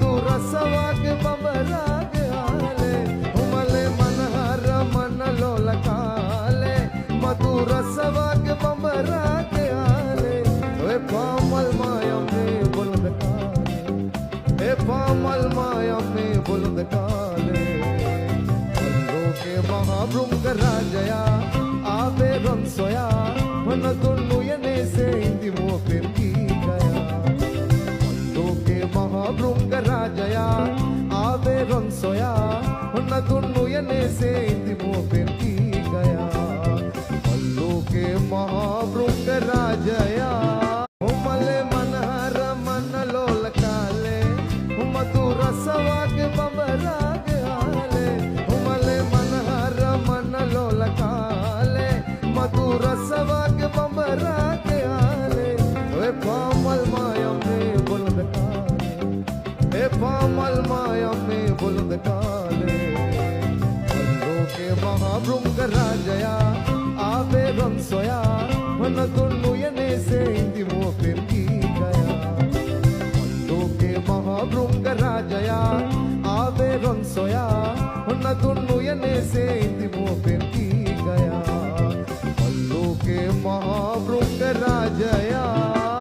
मधुरसवाग बबराग आले उमले मनहर मन लोलकाले मधुरसवाग बबराग आले वे पामल मायमे बुलंद काले हे पामल मायमे बुलंद काले बंदो के महाभृंग राजया आवे रंसोया मन दुन्नु यने से इंदी मोपेम की महाभृंग राजया आवे रंसोया न दुन्नु यने से इंदी मोपेम की गया मल्लो के महाभृंग राजया उमले मनहर मन लोलकाले मधुरसवाग बबराग आले उमले मनहर मन लोलकाले मधुरसवाग बबराग आले वे पामल मायमे बुलंद हे पामल मायमे बुलंद काले बंदो के महाभृंग राजया आवे रंसोया न दुन्नु यने से इंदी मोपेम की गया बंदो के महाभृंग राजया आवे रंसोया न दुन्नु यने से इंदी मोपेम